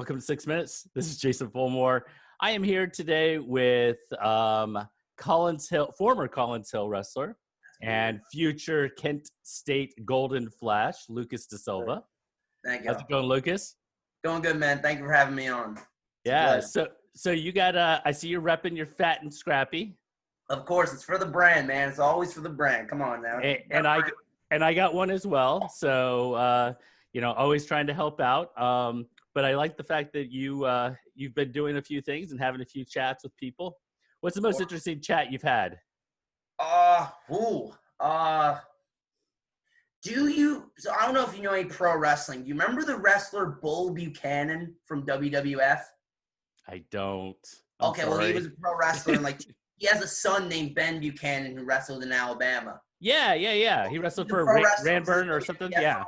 Welcome to 6 Minutes. This is Jason Fulmore. I am here today with Collins Hill, former Collins Hill wrestler and future Kent State Golden Flash, Lucas DeSilva. Thank you. How's it going, Lucas? Going good, man. Thank you for having me on. Yeah, so you got, I see you're repping your Fat and Scrappy. Of course, it's for the brand, man. It's always for the brand. Come on now. And I got one as well. So, always trying to help out. But I like the fact that you've been doing a few things and having a few chats with people. What's the most interesting chat you've had? So I don't know if you know any pro wrestling. Do you remember the wrestler Bull Buchanan from WWF? I don't. Well, he was a pro wrestler and he has a son named Ben Buchanan who wrestled in Alabama. Yeah. He wrestled for Ranburn or something. Yeah.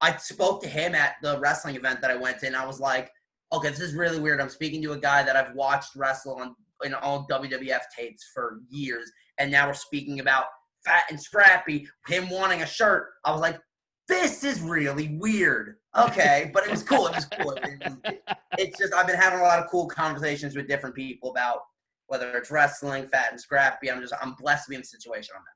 I spoke to him at the wrestling event that I went to, and I was like, okay, this is really weird. I'm speaking to a guy that I've watched wrestle in all WWF tapes for years, and now we're speaking about Fat and Scrappy, him wanting a shirt. I was like, this is really weird. Okay, but it was cool. It's just I've been having a lot of cool conversations with different people about whether it's wrestling, Fat and Scrappy. I'm blessed to be in the situation I'm in.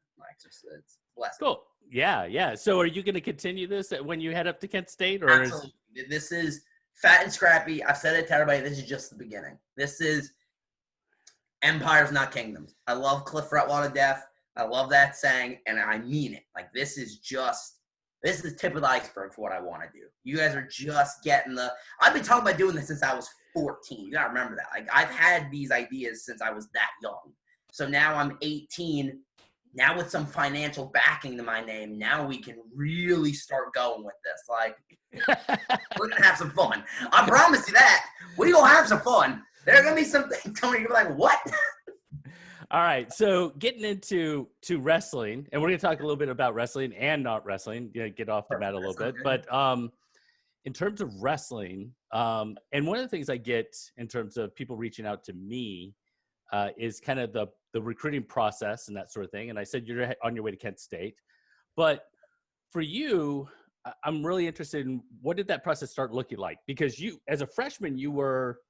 It's blessed. Cool. Yeah. So are you going to continue this when you head up to Kent State? Or Absolutely. This is Fat and Scrappy. I've said it to everybody. This is just the beginning. This is empires, not kingdoms. I love Cliff Fretwell to death. I love that saying, and I mean it. This is the tip of the iceberg for what I want to do. You guys are just getting I've been talking about doing this since I was 14. You got to remember that. I've had these ideas since I was that young. So now I'm 18. Now with some financial backing to my name, now we can really start going with this. We're going to have some fun. I promise you that. We will have some fun. There are going to be some things coming. You're like, what? All right. So getting into wrestling, and we're going to talk a little bit about wrestling and not wrestling, get off the mat a little bit. But in terms of wrestling, and one of the things I get in terms of people reaching out to me is kind of the recruiting process and that sort of thing. And I said, you're on your way to Kent State. But for you, I'm really interested in what did that process start looking like? Because you, as a freshman, you were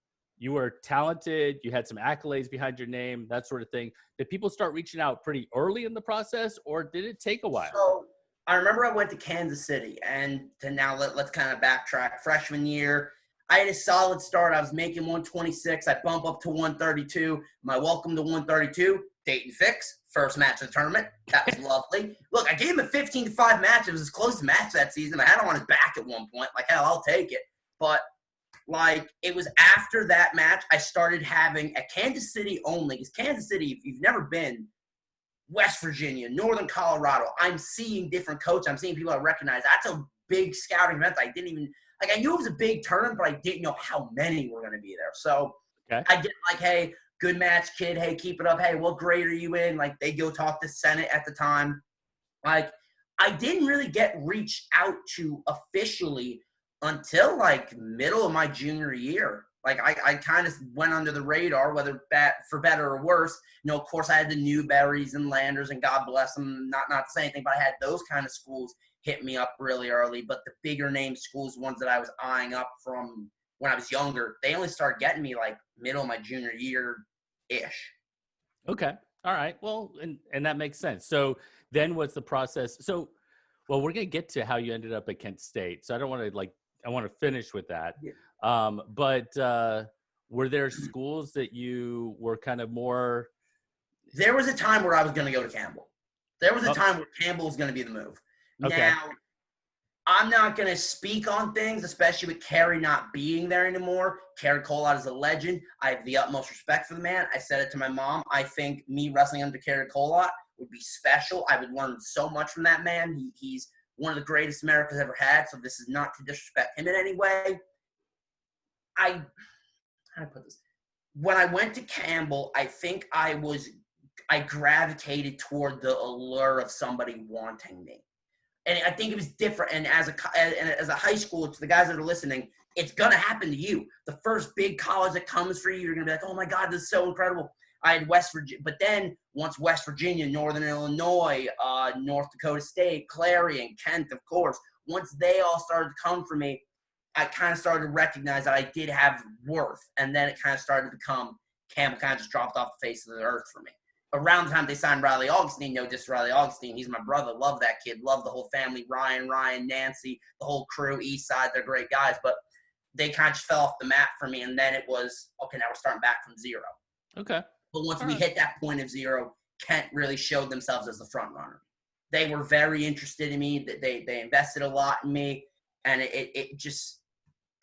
talented. You had some accolades behind your name, that sort of thing. Did people start reaching out pretty early in the process, or did it take a while? So I remember I went to Kansas City, and to now let's kind of backtrack. Freshman year, I had a solid start. I was making 126. I bump up to 132. My welcome to 132, Dayton Fix, first match of the tournament. That was lovely. Look, I gave him a 15-5 match. It was his closest match that season. I had him on his back at one point. Hell, I'll take it. But, it was after that match, I started having, at Kansas City only, because Kansas City, if you've never been, West Virginia, Northern Colorado, I'm seeing different coaches. I'm seeing people I recognize. That's a big scouting event. I didn't even – I knew it was a big tournament, but I didn't know how many were going to be there. So I get hey, good match, kid. Hey, keep it up. Hey, what grade are you in? They go talk to Senate at the time. I didn't really get reached out to officially until middle of my junior year. I kind of went under the radar, whether for better or worse. Of course, I had the Newberries and Landers, and God bless them, not to say anything, but I had those kind of schools hit me up really early. But the bigger name schools, ones that I was eyeing up from when I was younger, they only started getting me middle of my junior year-ish. Okay. All right. Well, and that makes sense. So then what's the process? So, well, we're going to get to how you ended up at Kent State. So I don't want to I want to finish with that. Yeah. But were there schools that you were kind of more? There was a time where I was going to go to Campbell. There was a time where Campbell was going to be the move. Okay. Now, I'm not going to speak on things, especially with Kerry not being there anymore. Kerry Colott is a legend. I have the utmost respect for the man. I said it to my mom. I think me wrestling under Kerry Colott would be special. I would learn so much from that man. He's one of the greatest America's ever had, so this is not to disrespect him in any way. How do I put this? When I went to Campbell, I think I gravitated toward the allure of somebody wanting me. And I think it was different. And as a high schooler, to the guys that are listening, it's going to happen to you. The first big college that comes for you, you're going to be like, oh, my God, this is so incredible. I had West Virginia. But then once West Virginia, Northern Illinois, North Dakota State, Clarion, Kent, of course, once they all started to come for me, I kind of started to recognize that I did have worth. And then it kind of started to become Campbell kind of just dropped off the face of the earth for me. Around the time they signed Riley Augustine, no diss Riley Augustine, he's my brother. Love that kid. Love the whole family. Ryan, Nancy, the whole crew, East Side. They're great guys. But they kind of just fell off the map for me. And then it was, okay, now we're starting back from zero. Okay. But once we hit that point of zero, Kent really showed themselves as the front runner. They were very interested in me. They invested a lot in me. And it just –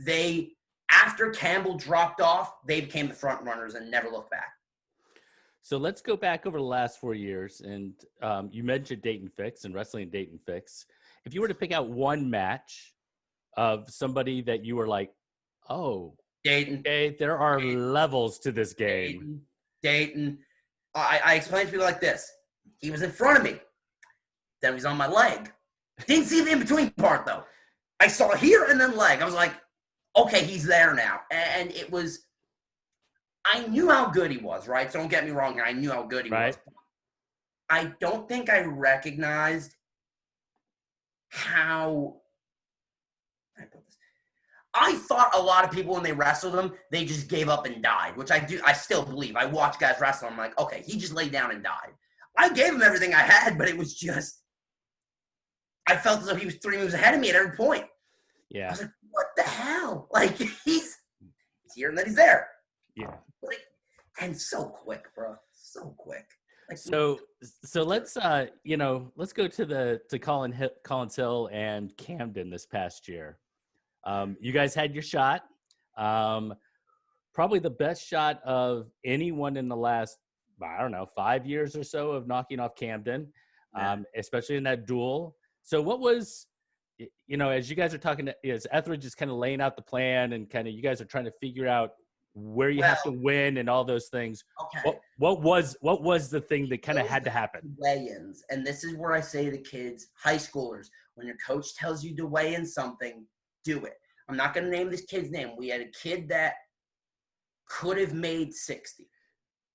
they – after Campbell dropped off, they became the front runners and never looked back. So let's go back over the last 4 years. And you mentioned Dayton Fix and wrestling Dayton Fix. If you were to pick out one match of somebody that you were like, oh, Dayton. Okay, there are levels to this game. Dayton. I explained to people like this. He was in front of me. Then he was on my leg. Didn't see the in-between part, though. I saw here and then leg. I was like, okay, he's there now. And it was – I knew how good he was, right? So don't get me wrong here. I knew how good he was. I don't think I recognized how – I thought a lot of people when they wrestled him, they just gave up and died, which I do. I still believe. I watch guys wrestle. I'm like, okay, he just laid down and died. I gave him everything I had, but it was just – I felt as though he was 3 moves ahead of me at every point. Yeah. I was like, what the hell? Like, he's here and then he's there. Yeah. Like, and so quick, bro. So quick. Like, so let's let's go to Collins Hill and Camden this past year. You guys had your shot. Probably the best shot of anyone in the last, 5 years or so of knocking off Camden, especially in that duel. So what was, as you guys are talking, as Etheridge is kind of laying out the plan and kind of you guys are trying to figure out where you have to win and all those things. Okay. What was the thing that kind of had to happen? Weigh-ins, and this is where I say to kids, high schoolers, when your coach tells you to weigh in something, do it. I'm not going to name this kid's name. We had a kid that could have made 60.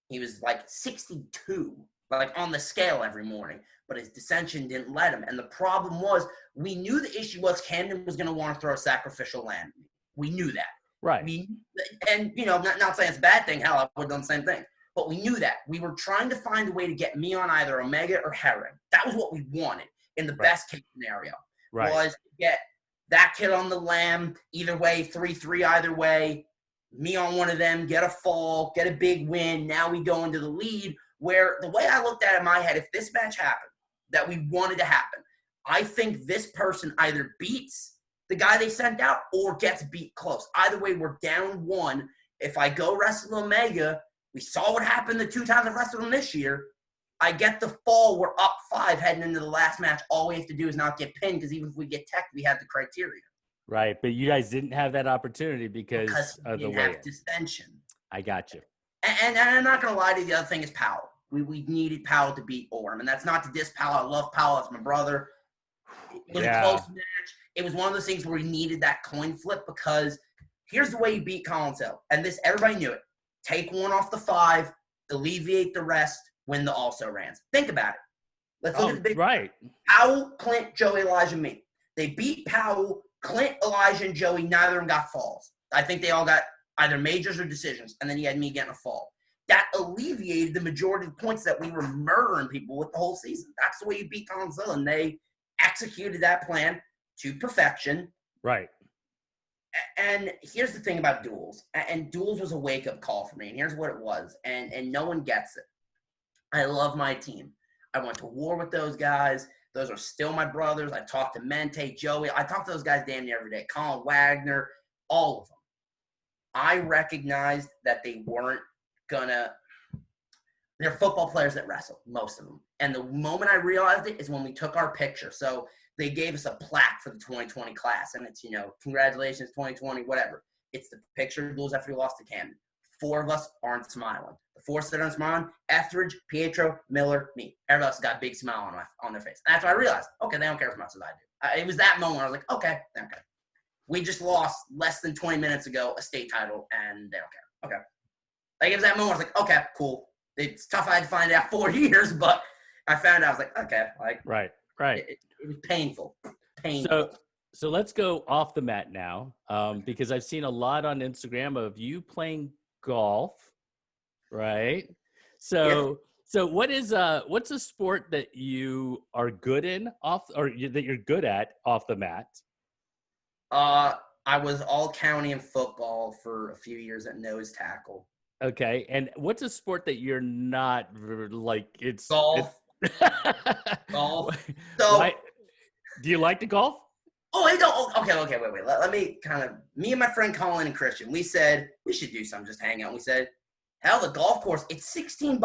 He was like 62, like on the scale every morning, but his dissension didn't let him. And the problem was, we knew the issue was Camden was going to want to throw a sacrificial lamb. We knew that. Right. And, not saying it's a bad thing. Hell, I would have done the same thing. But we knew that. We were trying to find a way to get me on either Omega or Herring. That was what we wanted in the best case scenario. Right. Was to get that kid on the lamb, either way, 3-3 either way, me on one of them, get a fall, get a big win. Now we go into the lead, where the way I looked at it in my head, if this match happened, that we wanted to happen, I think this person either beats the guy they sent out or gets beat close. Either way, we're down 1. If I go wrestle Omega, we saw what happened the 2 times I've wrestled him this year. I get the fall. We're up 5 heading into the last match. All we have to do is not get pinned, because even if we get teched, we have the criteria. Right, but you guys didn't have that opportunity because of the way. Have dissension. I got you. And I'm not going to lie to you, the other thing is Powell. We needed Powell to beat Orm, and that's not to diss Powell. I love Powell. That's my brother. It was a close match. It was one of those things where we needed that coin flip, because here's the way you beat Collins Hill. And this, everybody knew it. Take 1 off the 5, alleviate the rest, win the also-rans. Think about it. Let's look at the big – right. Powell, Clint, Joey, Elijah, me. They beat Powell, Clint, Elijah, and Joey. Neither of them got falls. I think they all got either majors or decisions, and then you had me getting a fall. That alleviated the majority of the points that we were murdering people with the whole season. That's the way you beat Collins Hill, and they executed that plan to perfection. Right. And here's the thing about duels. And duels was a wake-up call for me, and here's what it was. And no one gets it. I love my team. I went to war with those guys. Those are still my brothers. I talked to Mente, Joey. I talk to those guys damn near every day. Colin Wagner, all of them. I recognized that they weren't gonna – they're football players that wrestle, most of them. And the moment I realized it is when we took our picture. So they gave us a plaque for the 2020 class, and it's, congratulations, 2020, whatever. It's the picture of duels after we lost to Camden. 4 of us aren't smiling. The 4 that aren't smiling, Etheridge, Pietro, Miller, me. Everybody else got a big smile on their face. And that's when I realized, okay, they don't care as much as I do. It was that moment where I was like, okay, they don't care. We just lost less than 20 minutes ago a state title, and they don't care. Okay. Like, it was that moment where I was like, okay, cool. It's tough I had to find out 4 years, but I found out, I was like, okay. Like, right. It was painful. So let's go off the mat now, because I've seen a lot on Instagram of you playing golf, right? Yes. So what's a sport that you are good in that you're good at off the mat? I was all county in football for a few years at nose tackle. Okay, and what's a sport that you're not like? Golf. Why, Golf. So, why do you like to golf? oh, hey, no, okay, wait. Let me me and my friend Colin and Christian, we said we should do something, just hang out. We said, hell, the golf course, it's $16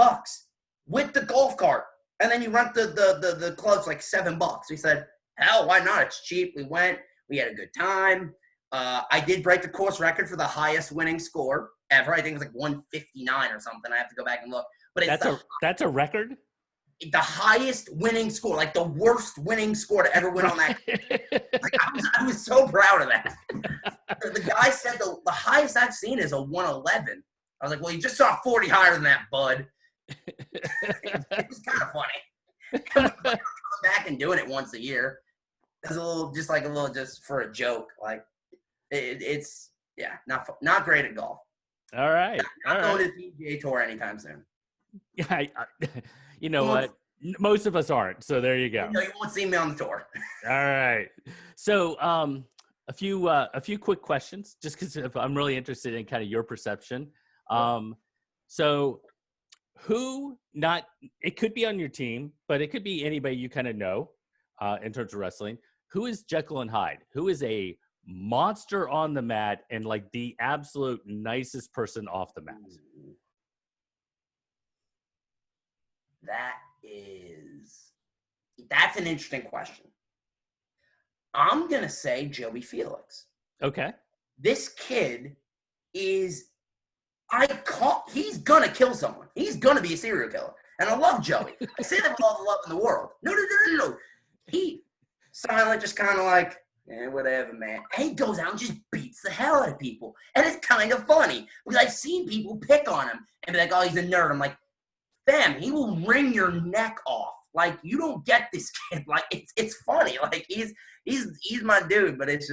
with the golf cart. And then you rent the clubs like $7. We said, hell, why not? It's cheap. We went, we had a good time. I did break the course record for the highest winning score ever. I think it was like 159 or something. I have to go back and look. But it's that's a record? The highest winning score, like the worst winning score to ever win on that. Like, I was so proud of that. The guy said the highest I've seen is a 111. I was like, well, you just saw 40 higher than that, bud. It was kind of funny. Coming back and doing it once a year. It's a little just for a joke. Like it's not great at golf. All right. Not going to the PGA Tour anytime soon. You know what? Most of us aren't. So there you go. No, you won't see me on the tour. All right. So a few quick questions, just because I'm really interested in kind of your perception. So it could be on your team, but it could be anybody you kind of know in terms of wrestling. Who is Jekyll and Hyde? Who is a monster on the mat and like the absolute nicest person off the mat? That's an interesting question. I'm going to say Joey Felix. Okay. This kid is, he's going to kill someone. He's going to be a serial killer. And I love Joey. I say that with all the love in the world. No. He silent, just kind of like, whatever, man. And he goes out and just beats the hell out of people. And it's kind of funny because I've seen people pick on him and be like, oh, he's a nerd. I'm like, fam, he will wring your neck off. Like, you don't get this kid. Like, it's funny. Like, he's my dude, but it's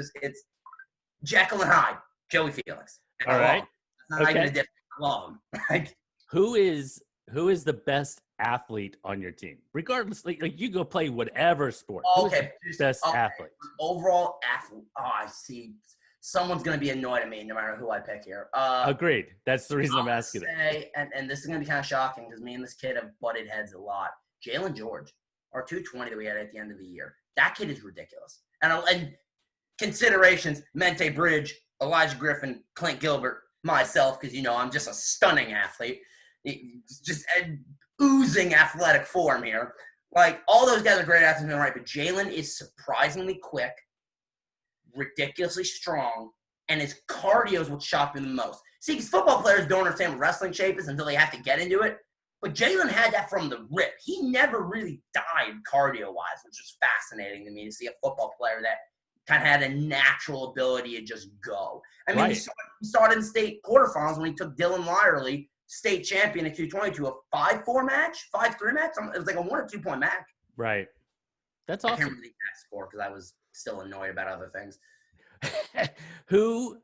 Jekyll and Hyde, Joey Felix. All right. That's not even a difference. I love him. Like, who is the best athlete on your team? Regardless, like you go play whatever sport. Okay. Who's the best athlete? Overall athlete. Oh, I see. Someone's going to be annoyed at me no matter who I pick here. Agreed. That's the reason I'm asking it. And this is going to be kind of shocking because me and this kid have butted heads a lot. Jalen George, our 220 that we had at the end of the year. That kid is ridiculous. And considerations, Mente Bridge, Elijah Griffin, Clint Gilbert, myself, because, I'm just a stunning athlete. Just oozing athletic form here. Like, all those guys are great athletes, right? But Jalen is surprisingly quick, ridiculously strong, and his cardio is what shocked me the most. See, because football players don't understand what wrestling shape is until they have to get into it. But Jalen had that from the rip. He never really died cardio-wise, which is fascinating to me to see a football player that kind of had a natural ability to just go. I mean, right. He started in state quarterfinals when he took Dylan Lyerly, state champion at 220, to a 5-4 match, 5-3 match. It was like a 1 or 2 point match. Right. That's awesome. I can't remember the exact score because I was still annoyed about other things. Who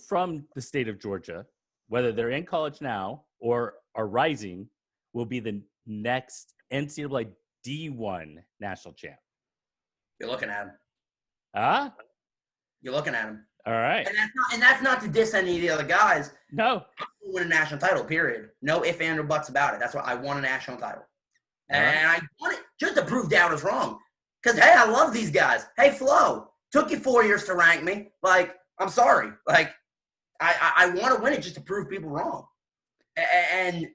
from the state of Georgia, whether they're in college now or are rising, will be the next NCAA D1 national champ? You're looking at him. Huh? You're looking at him. All right. And that's not to diss any of the other guys. No. I won a national title, period. No ifs, ands, or buts about it. That's why I won a national title. Right. And I won it just to prove doubters wrong. Because, hey, I love these guys. Hey, Flo, took you 4 years to rank me. Like, I'm sorry. Like, I want to win it just to prove people wrong. And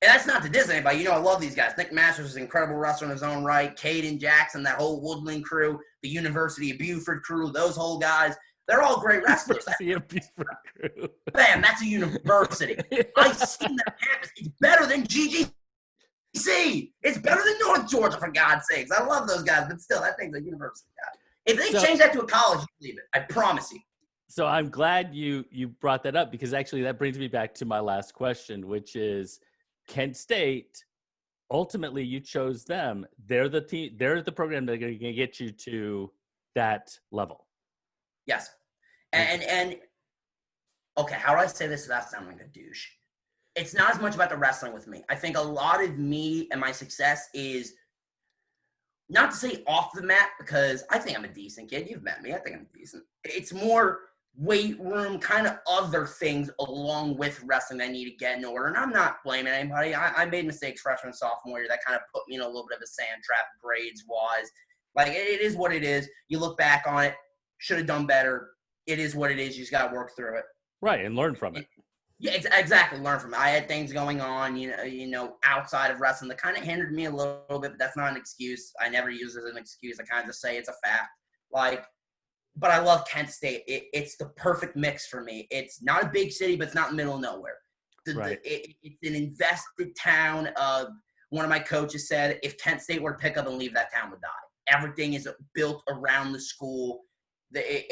that's not to diss anybody. I love these guys. Nick Masters is an incredible wrestler in his own right. Caden Jackson, that whole Woodland crew, the University of Beaufort crew, those whole guys. They're all great wrestlers. Bam, that's a university. I've seen that campus. It's better than GGC. It's better than North Georgia, for God's sakes. I love those guys, but still, that thing's a university guy. If they change that to a college, you leave it. I promise you. So I'm glad you brought that up, because actually that brings me back to my last question, which is Kent State. Ultimately, you chose them. They're the team. They're the program that are going to get you to that level. Yes. And okay, how do I say this without sounding like a douche? It's not as much about the wrestling with me. I think a lot of me and my success is not to say off the mat, because I think I'm a decent kid. You've met me. I think I'm decent. It's more weight room, kind of other things along with wrestling that I need to get in order. And I'm not blaming anybody. I made mistakes freshman, sophomore year that kind of put me in a little bit of a sand trap grades-wise. Like, it is what it is. You look back on it, should have done better. It is what it is. You just got to work through it. Right, and learn from it. Yeah, exactly. Learn from it. I had things going on, outside of wrestling that kind of hindered me a little bit, but that's not an excuse. I never use it as an excuse. I kind of just say it's a fact. Like, but I love Kent State. It's the perfect mix for me. It's not a big city, but it's not in the middle of nowhere. It's an invested town. One of my coaches said if Kent State were to pick up and leave, that town would die. Everything is built around the school. They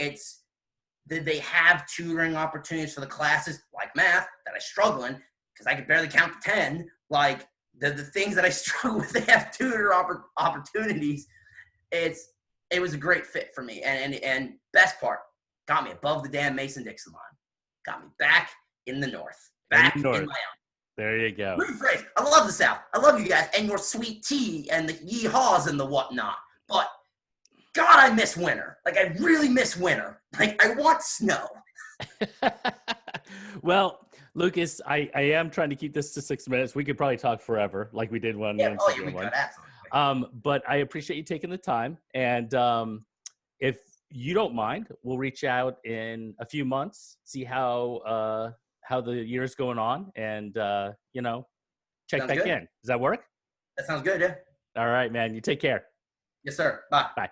have tutoring opportunities for the classes like math that I struggle in because I could barely count to 10. Like the things that I struggle with, they have tutor opportunities. It was a great fit for me. And best part, got me above the damn Mason-Dixon line. Got me back in the North. Back in my own. There you go. Rephrase. I love the South. I love you guys and your sweet tea and the yeehaws and the whatnot. But God, I miss winter. Like, I really miss winter. Like, I want snow. Well, Lucas, I am trying to keep this to 6 minutes. We could probably talk forever, like we did when we went to one. But I appreciate you taking the time. And if you don't mind, we'll reach out in a few months, see how the year's going on, and check back in. Does that work? That sounds good, yeah. All right, man. You take care. Yes, sir. Bye. Bye.